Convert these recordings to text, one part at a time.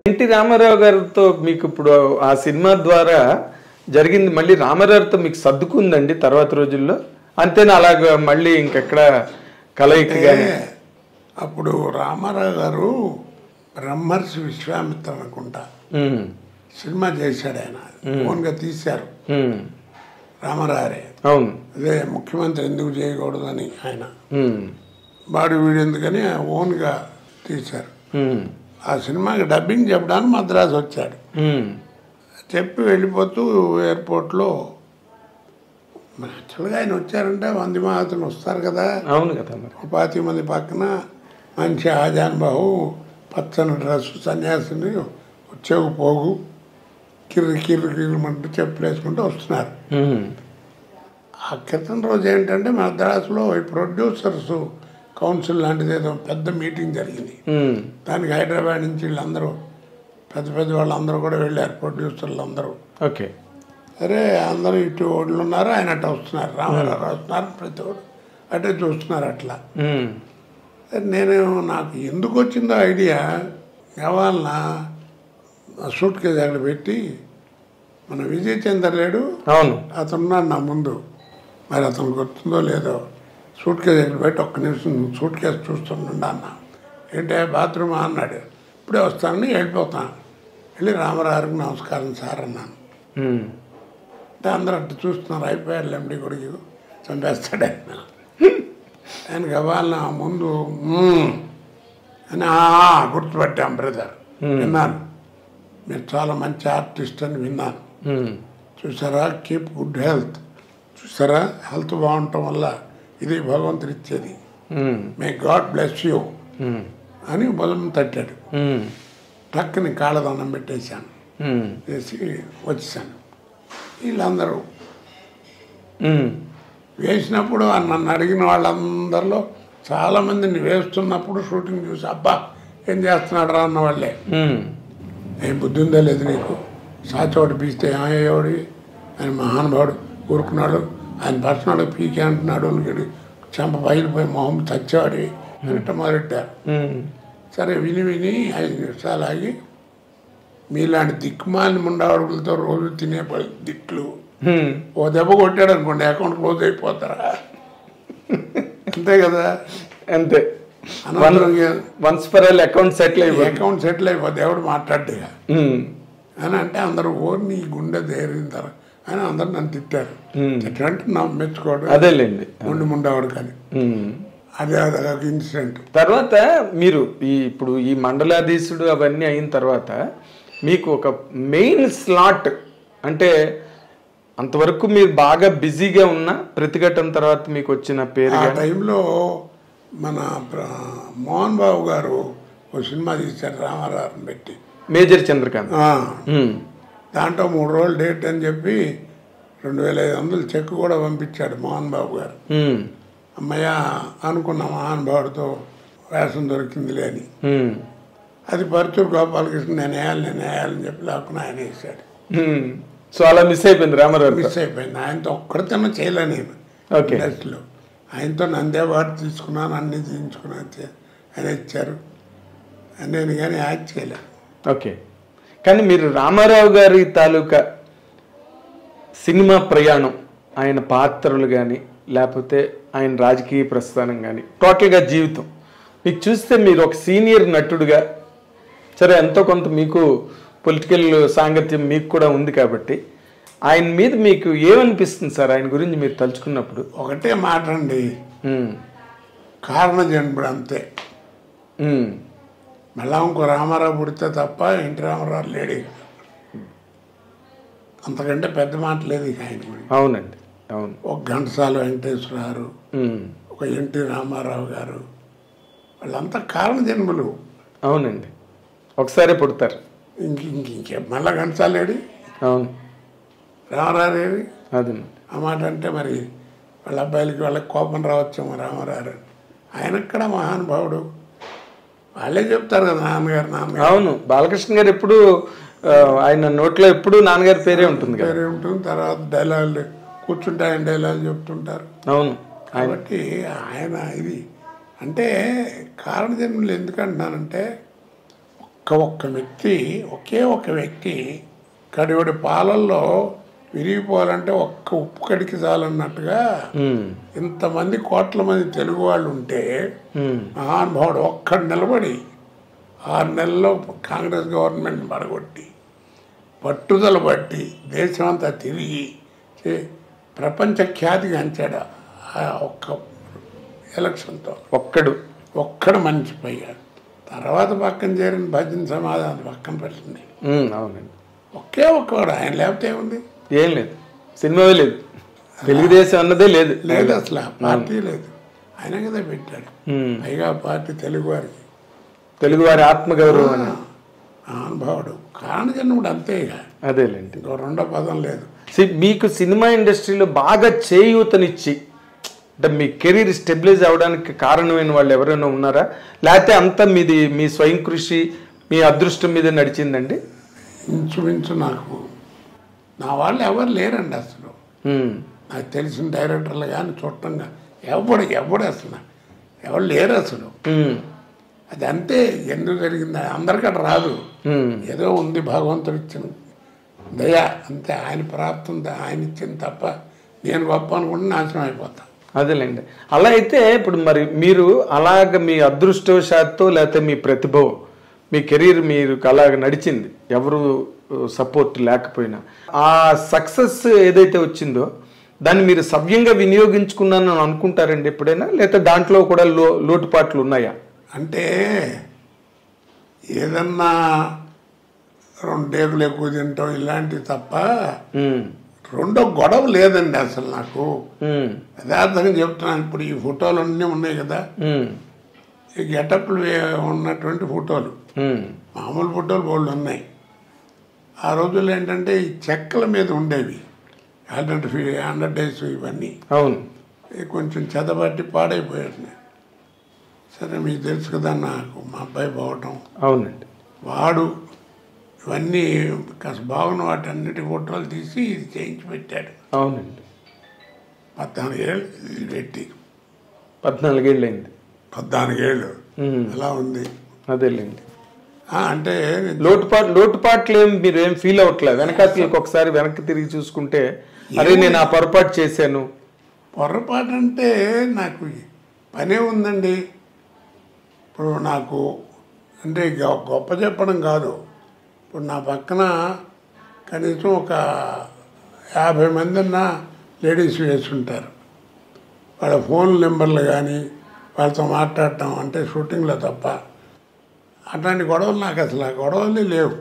NT Ramarao గారితో మీకు ఇప్పుడు ఆ సినిమా ద్వారా జరిగింది, మళ్ళీ రామారావుతో మీకు సర్దుకుందండి తర్వాత రోజుల్లో? అంతేనా, అలాగా మళ్ళీ ఇంకెక్కడ కలయికగానే? అప్పుడు రామారావు గారు బ్రహ్మర్షి విశ్వామిత్ర అనుకుంటా సినిమా చేశాడు, ఆయన ఓన్గా తీశారు రామారావే. అవును, అదే ముఖ్యమంత్రి ఎందుకు చేయకూడదని ఆయన బాడీ వీడు ఎందుకని ఓన్గా తీశారు. ఆ సినిమాకి డబ్బింగ్ చెప్పడానికి మద్రాసు వచ్చాడు. చెప్పి వెళ్ళిపోతూ ఎయిర్పోర్ట్లో యాక్చువల్గా ఆయన వచ్చారంటే 100 మహాత్ములు వస్తారు కదా. అవును కదా. 25 మంది పక్కన మంచి ఆజానుబాహు పచ్చని డ్రెస్సు సన్యాసిని వచ్చేకు పోగు కిర్రి కిర్రి కిర్రమంటూ చెప్పులు వేసుకుంటూ వస్తున్నారు. ఆ క్రితం రోజు ఏంటంటే మద్రాసులో ఈ ప్రొడ్యూసర్స్ కౌన్సిల్ లాంటిది ఏదో పెద్ద మీటింగ్ జరిగింది. దానికి హైదరాబాద్ నుంచి వీళ్ళందరూ పెద్ద పెద్ద వాళ్ళందరూ కూడా వెళ్ళారు, ప్రొడ్యూసర్లు అందరూ. ఓకే. సరే అందరూ ఇటు ఓళ్ళు ఉన్నారు, ఆయన అట్లా వస్తున్నారు, రామారావు వస్తున్నారు, ప్రతి ఒడు అటే చూస్తున్నారు. అట్లా నేను నాకు ఎందుకు వచ్చిందో ఐడియా, కావాలన్నా సూట్ కేసు అక్కడ పెట్టి మన విజయ్ చంద్ర లేడు, అవును అతనున్నాడు నా ముందు, మరి అతను గుర్తుందో లేదో, సూట్ కేసు అక్కడ పెట్టి ఒక్క నిమిషం సూట్ కేసు చూస్తుండ అన్న. ఏంటంటే బాత్రూమ్ అన్నాడు, ఇప్పుడే వస్తానని వెళ్ళిపోతాను. వెళ్ళి రామారావుకి నమస్కారం సార్ అన్నాను. అంటే అందరూ అట్లా చూస్తున్నారు, అయిపోయారు ఎండి కొడుకు చంపేస్తాడు ఆయన. ఆయన కావాలన్న ముందు అని గుర్తుపట్టాం బ్రదర్, విన్నాను మీరు చాలా మంచి ఆర్టిస్ట్ అని విన్నాను. చూసారా, కీప్ గుడ్ హెల్త్, చూసారా హెల్త్ బాగుండటం వల్ల ఇది భగవంతుడు ఇచ్చేది, మే గాడ్ బ్లెస్ యూ అని బలం తట్టాడు. టక్కుని కాళ్ళదండం పెట్టేశాను, చేసి వచ్చేసాను. వీళ్ళందరూ వేసినప్పుడు నన్ను అడిగిన వాళ్ళందరిలో చాలామందిని వేస్తున్నప్పుడు షూటింగ్ చూసి అబ్బా ఏం చేస్తున్నాడు రా అన్న వాళ్ళే. ఏం బుద్ధి ఉందో లేదు నీకు, సాచోటి పీస్తే ఏమయ్యేవాడు, ఆయన మహానుభావుడు ఊరుకున్నాడు, ఆయన పర్సనల్ పీకే అంటున్నాడు, చెంప పగిలిపోయి మొహం చచ్చేవాడి అని మొదలెట్టారు. సరే విని విని 5 నిమిషాలు ఆగి, మీలాంటి దిక్కుమాలిన ముండాడుగులతో రోజు తినే దిట్లు ఓ దెబ్బ కొట్టాడు అనుకోండి అకౌంట్ క్లోజ్ అయిపోతారా, అంతే కదా. అంతే, అకౌంట్ సెటిల్ అయిపోతే ఎవడు మాట్లాడ్డా అని అంటే అందరూ ఓర్ని గుండె దేరింతారు అని అందరు నన్ను తిట్టారు. తిట్టంటే నా మెచ్చుకోవడం అదేలేండి, గుండె ముండేవాడు కానీ అదే అదొక ఇన్సిడెంట్. తర్వాత మీరు ఇప్పుడు ఈ మండలాధీశుడు అవన్నీ అయిన తర్వాత మీకు ఒక మెయిన్ స్లాట్ అంటే అంతవరకు మీరు బాగా బిజీగా ఉన్న ప్రతిఘటన తర్వాత మీకు వచ్చిన పేరు? ఆ టైంలో మన మోహన్ బాబు గారు ఒక సినిమా తీశారు రామారావుని పెట్టి, మేజర్ చంద్రకాంత్. దాంట్లో 3 రోజులు డేట్ అని చెప్పి 2500 చెక్ కూడా పంపించాడు మోహన్ బాబు గారు. అమ్మయ్య అనుకున్న మహానుభావుడితో వేషం దొరికిందిలే అని. అది పరుచూరు గోపాలకృష్ణ నేను వేయాలని చెప్పి లేకుండా ఆయన వేసాడు. సో అలా మిస్ అయిపోయింది రామారావు, మిస్ అయిపోయింది. ఆయనతో ఒక్కడితేనే చేయలేను నేను ఇండస్ట్రీలో. ఆయనతో నందే వాటి తీసుకున్నాను, అన్నీ తీయించుకున్నాను, ఆయన ఇచ్చారు, నేను కానీ యాక్ట్ చేయలేను. ఓకే. కానీ మీరు రామారావు గారి తాలూకా సినిమా ప్రయాణం, ఆయన పాత్రలు కానీ లేకపోతే ఆయన రాజకీయ ప్రస్థానం కానీ టోటల్గా జీవితం మీకు చూస్తే మీరు ఒక సీనియర్ నటుడుగా, సరే ఎంతో కొంత మీకు పొలిటికల్ సాంగత్యం మీకు కూడా ఉంది కాబట్టి ఆయన మీద మీకు ఏమనిపిస్తుంది సార్, ఆయన గురించి మీరు తలుచుకున్నప్పుడు? ఒకటే మాట అండి, కారణ జన్ముడు అంతే. మళ్ళా ఇంకో రామారావు పుడితే తప్ప ఎన్టీ రామారావు లేడు, అంతకంటే పెద్ద మాట లేదు ఇక ఆయన గురించి. అవునండి, అవును. ఒక ఘంటసాల వెంకటేశ్వరరావు, ఒక ఎన్టీ రామారావు గారు, వాళ్ళంతా కారణ జన్ములు. అవునండి, ఒకసారి పుడతారు. ఇంకే మళ్ళా ఘంటసాల లేడు, అవును, రామారావు ఏది అదండి. ఆ మాట అంటే మరి వాళ్ళ అబ్బాయిలకి వాళ్ళకి కోపం రావచ్చేమో రామారావు, ఆయనక్కడ మహానుభావుడు, వాళ్ళే చెప్తారు కదా నాన్నగారు. అవును, బాలకృష్ణ గారు ఎప్పుడు ఆయన నోట్లో ఎప్పుడు నాన్నగారి పేరే ఉంటుంది, పేరే ఉంటుంది. తర్వాత డైలాగులు కూర్చుంటే ఆయన డైలాగులు చెప్తుంటారు. అవును, కాబట్టి ఆయన ఇది అంటే కారణ జన్మలు ఎందుకంటున్నానంటే ఒక్క వ్యక్తి, ఒకే ఒక వ్యక్తి కడివడి పాలల్లో విరిగిపోవాలంటే ఒక్క ఉప్పు కడికి చాలన్నట్టుగా ఇంతమంది కోట్ల మంది తెలుగు వాళ్ళు ఉంటే మహానుభావుడు ఒక్కడు నిలబడి 6 నెలల్లో కాంగ్రెస్ గవర్నమెంట్ పడగొట్టి పట్టుదల బట్టి దేశమంతా తిరిగి ప్రపంచ ఖ్యాతిగాంచాడు ఆ ఒక్క ఎలక్షన్తో. ఒక్కడు మర్చిపోయాడు. తర్వాత పక్కన చేరిన భజన సమాధానం పక్కన పెట్టింది. అవునండి. ఒకే ఒక్కడు. ఆయన లేకపోతే ఏముంది? ఏం లేదు, సినిమా లేదు, తెలుగుదేశం అన్నదే లేదు. లేదు అసలు, పార్టీ లేదు. ఆయన కదా పెట్టాడు. పైగా పార్టీ తెలుగువారి ఆత్మగౌరవం అని అనుభవుడు కారణజన్ముడు అంతే. ఇక అదేలేండి, ఇంకో రెండో పదం లేదు. మీకు సినిమా ఇండస్ట్రీలో బాగా చేయూతనిచ్చి అంటే మీ కెరీర్ స్టెబిలైజ్ అవడానికి కారణమైన వాళ్ళు ఎవరైనా ఉన్నారా, లేకపోతే అంతా మీ స్వయం కృషి మీ అదృష్టం మీద నడిచిందండి? ఇంచుమించు నాకు నా వాళ్ళు ఎవరు లేరండి అసలు. నాకు తెలిసిన డైరెక్టర్లు కానీ చూడటంగా ఎవడు అసలు ఎవరు లేరు అసలు. అది అంతే. ఎందుకు జరిగింది అందరికీ రాదు, ఏదో ఉంది భగవంతుడు ఇచ్చిన దయ అంతే. ఆయన ప్రాప్తం ఆయన ఇచ్చింది తప్ప నేను గొప్ప అనుకుంటే నాశనం అయిపోతా. అదేలేండి. అలా అయితే ఇప్పుడు మరి మీరు అలాగ మీ అదృష్టవశాత్తు లేకపోతే మీ ప్రతిభ మీ కెరీర్ మీరు అలాగ నడిచింది, ఎవరు సపోర్ట్ లేకపోయినా. ఆ సక్సెస్ ఏదైతే వచ్చిందో దాన్ని మీరు సవ్యంగా వినియోగించుకున్నానని అనుకుంటారండి ఎప్పుడైనా, లేకపోతే దాంట్లో కూడా లోటుపాట్లు ఉన్నాయా? అంటే ఏదన్నా 2 టేకులు ఎక్కువ తింటాం ఇలాంటివి తప్ప రెండో గొడవ లేదండి అసలు నాకు. యథార్థంగా చెప్తున్నాను. ఇప్పుడు ఈ ఫోటోలు అన్నీ ఉన్నాయి కదా, ఈ గెటప్లు ఉన్నటువంటి ఫోటోలు, మామూలు ఫోటోలు బోల్డ్ ఉన్నాయి. ఆ రోజుల్లో ఏంటంటే ఈ చెక్కల మీద ఉండేవి 100 డేస్ ఇవన్నీ. అవును, కొంచెం చెదబట్టి పాడైపోయాడు. సరే మీకు తెలుసు కదా, నాకు మా అబ్బాయి పోవటం. అవునండి. వాడు ఇవన్నీ కాస్త బాగున్న వాటి అన్నిటి ఫోటోలు తీసి ఇది చేయించి పెట్టాడు. అవునండి. 14 ఏళ్ళు ఇది పెట్టి 14 ఏళ్ళు అయింది. 14 ఏళ్ళు అలా ఉంది. అదేలేండి. అంటే లోటుపాట్లు మీరు ఏం ఫీల్ అవ్వట్లేదు? వెనకాతలకు ఒకసారి వెనక్కి తిరిగి చూసుకుంటే అరే నేను ఆ పొరపాటు చేశాను. పొరపాటు అంటే నాకు పనే ఉందండి. ఇప్పుడు నాకు అంటే గొప్ప చెప్పడం కాదు. ఇప్పుడు నా పక్కన కనీసం ఒక 50 మంది లేడీస్ వేసుంటారు. వాళ్ళ ఫోన్ నెంబర్లు కానీ వాళ్ళతో మాట్లాడటం అంటే షూటింగ్లో తప్ప అట్లాంటి గొడవలు నాకు అసలు ఆ గొడవలే లేవు.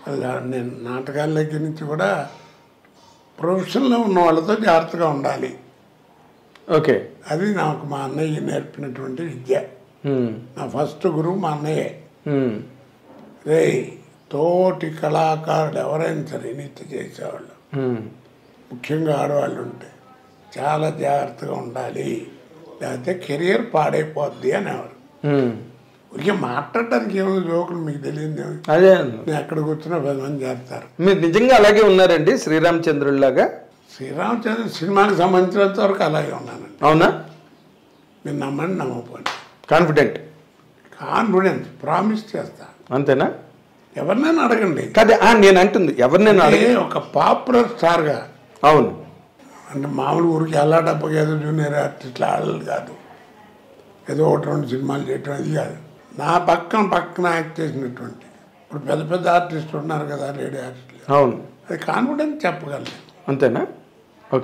అది నేను నాటకాల దగ్గర నుంచి కూడా ప్రొఫెషన్లో ఉన్న వాళ్ళతో జాగ్రత్తగా ఉండాలి. ఓకే, అది నాకు మా అన్నయ్య నేర్పినటువంటి విద్య. నా ఫస్ట్ గురువు మా అన్నయ్యే. రే తోటి కళాకారుడు ఎవరైనా సరే నిత్య చేసేవాళ్ళు, ముఖ్యంగా ఆడవాళ్ళు ఉంటే చాలా జాగ్రత్తగా ఉండాలి, లేకపోతే కెరియర్ పాడైపోద్ది అనేవారు. ఉరికే మాట్లాడటానికి ఏమో జోకులు మీకు తెలియదు. అదే నేను ఎక్కడ కూర్చున్నా 10 మంది చేస్తారు. మీరు నిజంగా అలాగే ఉన్నారండి శ్రీరామచంద్రుడిలాగా? శ్రీరామచంద్ర సినిమాకి సంబంధించినంత వరకు అలాగే ఉన్నానండి. అవునా? మీరు నమ్మండి నమ్మకపోండి. కాన్ఫిడెన్స్ ప్రామిస్ చేస్తా. అంతేనా? ఎవరినైనా అడగండి. కాదే నేను అంటుంది ఎవరినైనా అడగ. ఒక పాపులర్ స్టార్గా. అవును. అంటే మామూలు ఊరికి ఎలా డబ్బకి ఏదో జూనియర్ ఆర్టిస్ట్లు ఆడలు కాదు, ఏదో 1-2 సినిమాలు చేయటం అది కాదు. నా పక్కన యాక్ట్ చేసినటువంటి ఇప్పుడు పెద్ద ఆర్టిస్టులు ఉన్నారు కదా, లేడీ ఆర్టిస్టులు. అవును. అది కాన్ఫిడెన్స్ చెప్పగలను. అంతేనా?